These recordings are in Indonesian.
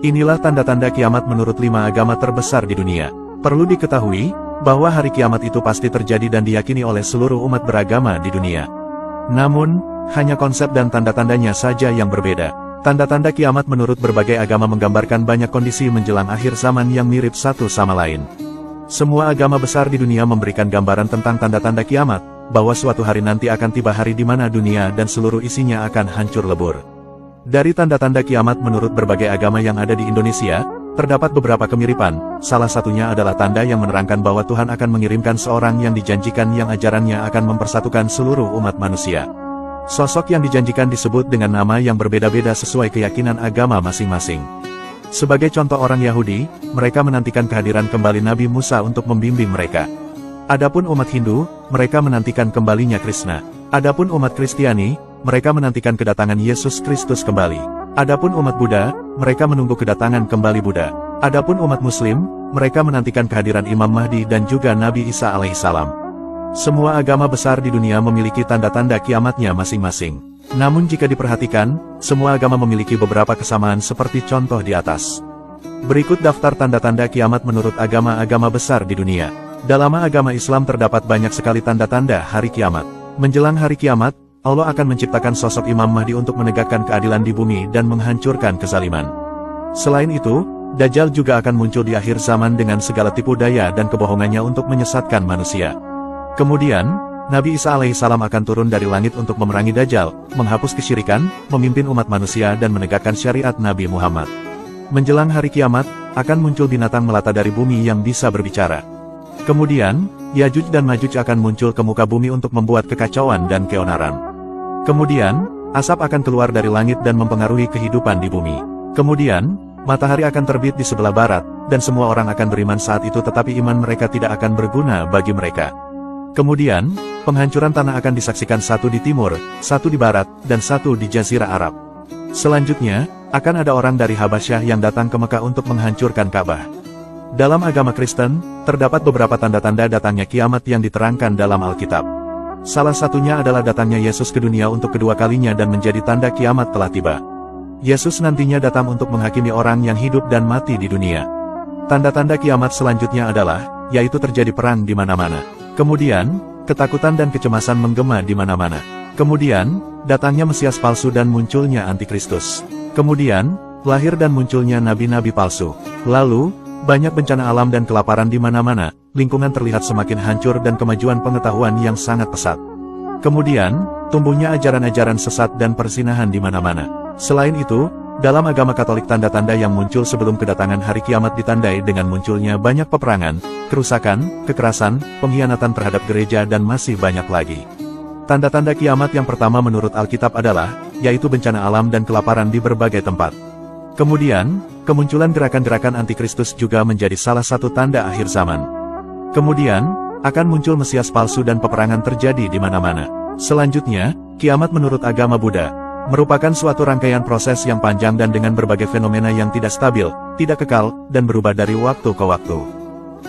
Inilah tanda-tanda kiamat menurut 5 agama terbesar di dunia. Perlu diketahui, bahwa hari kiamat itu pasti terjadi dan diyakini oleh seluruh umat beragama di dunia. Namun, hanya konsep dan tanda-tandanya saja yang berbeda. Tanda-tanda kiamat menurut berbagai agama menggambarkan banyak kondisi menjelang akhir zaman yang mirip satu sama lain. Semua agama besar di dunia memberikan gambaran tentang tanda-tanda kiamat, bahwa suatu hari nanti akan tiba hari di mana dunia dan seluruh isinya akan hancur lebur. Dari tanda-tanda kiamat menurut berbagai agama yang ada di Indonesia, terdapat beberapa kemiripan. Salah satunya adalah tanda yang menerangkan bahwa Tuhan akan mengirimkan seorang yang dijanjikan yang ajarannya akan mempersatukan seluruh umat manusia. Sosok yang dijanjikan disebut dengan nama yang berbeda-beda sesuai keyakinan agama masing-masing. Sebagai contoh orang Yahudi, mereka menantikan kehadiran kembali Nabi Musa untuk membimbing mereka. Adapun umat Hindu, mereka menantikan kembalinya Krishna. Adapun umat Kristiani, mereka menantikan kedatangan Yesus Kristus kembali. Adapun umat Buddha, mereka menunggu kedatangan kembali Buddha. Adapun umat Muslim, mereka menantikan kehadiran Imam Mahdi dan juga Nabi Isa alaihissalam. Semua agama besar di dunia memiliki tanda-tanda kiamatnya masing-masing. Namun jika diperhatikan, semua agama memiliki beberapa kesamaan seperti contoh di atas. Berikut daftar tanda-tanda kiamat menurut agama-agama besar di dunia. Dalam agama Islam terdapat banyak sekali tanda-tanda hari kiamat. Menjelang hari kiamat, Allah akan menciptakan sosok Imam Mahdi untuk menegakkan keadilan di bumi dan menghancurkan kezaliman. Selain itu, Dajjal juga akan muncul di akhir zaman dengan segala tipu daya dan kebohongannya untuk menyesatkan manusia. Kemudian, Nabi Isa alaihissalam akan turun dari langit untuk memerangi Dajjal, menghapus kesyirikan, memimpin umat manusia dan menegakkan syariat Nabi Muhammad. Menjelang hari kiamat, akan muncul binatang melata dari bumi yang bisa berbicara. Kemudian, Yajuj dan Majuj akan muncul ke muka bumi untuk membuat kekacauan dan keonaran. Kemudian, asap akan keluar dari langit dan mempengaruhi kehidupan di bumi. Kemudian, matahari akan terbit di sebelah barat, dan semua orang akan beriman saat itu tetapi iman mereka tidak akan berguna bagi mereka. Kemudian, penghancuran tanah akan disaksikan satu di timur, satu di barat, dan satu di Jazirah Arab. Selanjutnya, akan ada orang dari Habasyah yang datang ke Mekah untuk menghancurkan Ka'bah. Dalam agama Kristen, terdapat beberapa tanda-tanda datangnya kiamat yang diterangkan dalam Alkitab. Salah satunya adalah datangnya Yesus ke dunia untuk kedua kalinya dan menjadi tanda kiamat telah tiba. Yesus nantinya datang untuk menghakimi orang yang hidup dan mati di dunia. Tanda-tanda kiamat selanjutnya adalah, yaitu terjadi perang di mana-mana. Kemudian, ketakutan dan kecemasan menggema di mana-mana. Kemudian, datangnya Mesias palsu dan munculnya Antikristus. Kemudian, lahir dan munculnya nabi-nabi palsu. Lalu, banyak bencana alam dan kelaparan di mana-mana, lingkungan terlihat semakin hancur dan kemajuan pengetahuan yang sangat pesat. Kemudian, tumbuhnya ajaran-ajaran sesat dan perzinahan di mana-mana. Selain itu, dalam agama Katolik tanda-tanda yang muncul sebelum kedatangan hari kiamat ditandai dengan munculnya banyak peperangan, kerusakan, kekerasan, pengkhianatan terhadap gereja dan masih banyak lagi. Tanda-tanda kiamat yang pertama menurut Alkitab adalah, yaitu bencana alam dan kelaparan di berbagai tempat. Kemudian, kemunculan gerakan-gerakan antikristus juga menjadi salah satu tanda akhir zaman. Kemudian, akan muncul Mesias palsu dan peperangan terjadi di mana-mana. Selanjutnya, kiamat menurut agama Buddha merupakan suatu rangkaian proses yang panjang dan dengan berbagai fenomena yang tidak stabil, tidak kekal, dan berubah dari waktu ke waktu.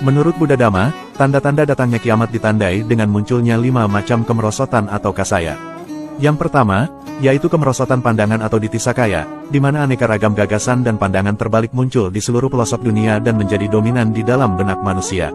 Menurut Buddha Dhamma, tanda-tanda datangnya kiamat ditandai dengan munculnya 5 macam kemerosotan atau kasaya. Yang pertama, yaitu kemerosotan pandangan atau ditisakaya, di mana aneka ragam gagasan dan pandangan terbalik muncul di seluruh pelosok dunia dan menjadi dominan di dalam benak manusia.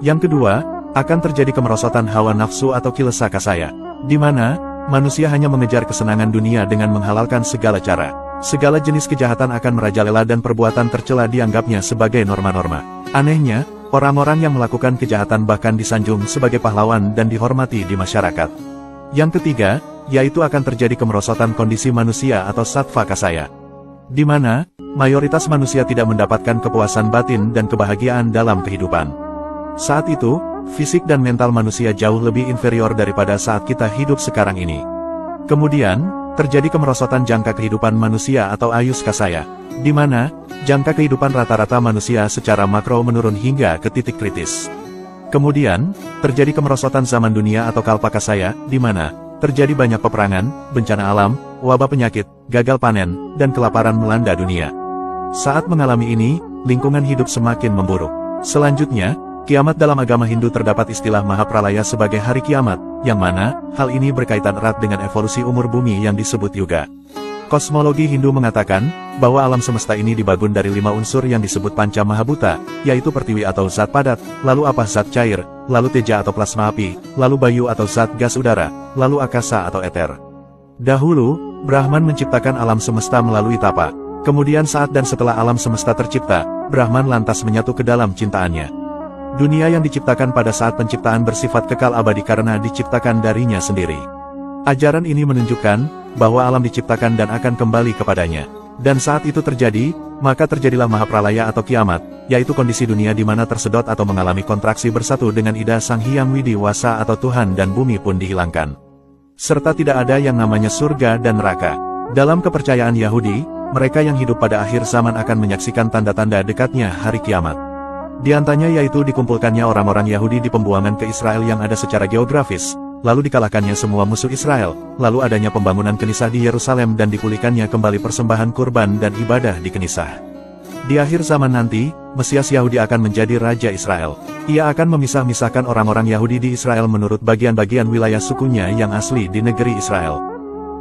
Yang kedua, akan terjadi kemerosotan hawa nafsu atau kilesa kasaya, di mana manusia hanya mengejar kesenangan dunia dengan menghalalkan segala cara. Segala jenis kejahatan akan merajalela dan perbuatan tercela dianggapnya sebagai norma-norma. Anehnya, orang-orang yang melakukan kejahatan bahkan disanjung sebagai pahlawan dan dihormati di masyarakat. Yang ketiga, yaitu akan terjadi kemerosotan kondisi manusia atau sattva kasaya, di mana mayoritas manusia tidak mendapatkan kepuasan batin dan kebahagiaan dalam kehidupan. Saat itu, fisik dan mental manusia jauh lebih inferior daripada saat kita hidup sekarang ini. Kemudian, terjadi kemerosotan jangka kehidupan manusia atau ayus kasaya, di mana jangka kehidupan rata-rata manusia secara makro menurun hingga ke titik kritis. Kemudian, terjadi kemerosotan zaman dunia atau kalpa kasaya, di mana terjadi banyak peperangan, bencana alam, wabah penyakit, gagal panen, dan kelaparan melanda dunia. Saat mengalami ini, lingkungan hidup semakin memburuk. Selanjutnya, kiamat dalam agama Hindu terdapat istilah Mahapralaya sebagai hari kiamat, yang mana hal ini berkaitan erat dengan evolusi umur bumi yang disebut Yuga. Kosmologi Hindu mengatakan, bahwa alam semesta ini dibangun dari 5 unsur yang disebut Panca Mahabhuta, yaitu pertiwi atau zat padat, lalu apa zat cair, lalu teja atau plasma api, lalu bayu atau zat gas udara, lalu akasa atau eter. Dahulu, Brahman menciptakan alam semesta melalui tapa. Kemudian saat dan setelah alam semesta tercipta, Brahman lantas menyatu ke dalam cintaannya. Dunia yang diciptakan pada saat penciptaan bersifat kekal abadi karena diciptakan darinya sendiri. Ajaran ini menunjukkan bahwa alam diciptakan dan akan kembali kepadanya. Dan saat itu terjadi, maka terjadilah Mahapralaya atau kiamat, yaitu kondisi dunia di mana tersedot atau mengalami kontraksi bersatu dengan Ida Sang Hyang Widi Wasa atau Tuhan dan bumi pun dihilangkan. Serta tidak ada yang namanya surga dan neraka. Dalam kepercayaan Yahudi, mereka yang hidup pada akhir zaman akan menyaksikan tanda-tanda dekatnya hari kiamat. Di antaranya yaitu dikumpulkannya orang-orang Yahudi di pembuangan ke Israel yang ada secara geografis, lalu dikalahkannya semua musuh Israel, lalu adanya pembangunan Kenisah di Yerusalem dan dipulihkannya kembali persembahan kurban dan ibadah di Kenisah. Di akhir zaman nanti, Mesias Yahudi akan menjadi Raja Israel. Ia akan memisah-misahkan orang-orang Yahudi di Israel menurut bagian-bagian wilayah sukunya yang asli di negeri Israel.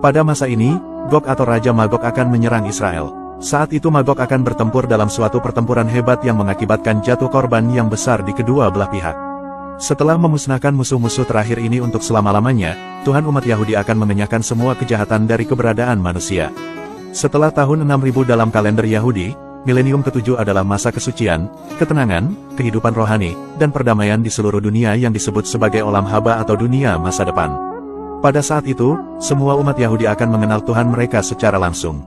Pada masa ini, Gog atau Raja Magog akan menyerang Israel. Saat itu Magog akan bertempur dalam suatu pertempuran hebat yang mengakibatkan jatuh korban yang besar di kedua belah pihak. Setelah memusnahkan musuh-musuh terakhir ini untuk selama-lamanya, Tuhan umat Yahudi akan mengenyahkan semua kejahatan dari keberadaan manusia. Setelah tahun 6000 dalam kalender Yahudi, milenium ke-7 adalah masa kesucian, ketenangan, kehidupan rohani, dan perdamaian di seluruh dunia yang disebut sebagai Olam Haba atau dunia masa depan. Pada saat itu, semua umat Yahudi akan mengenal Tuhan mereka secara langsung.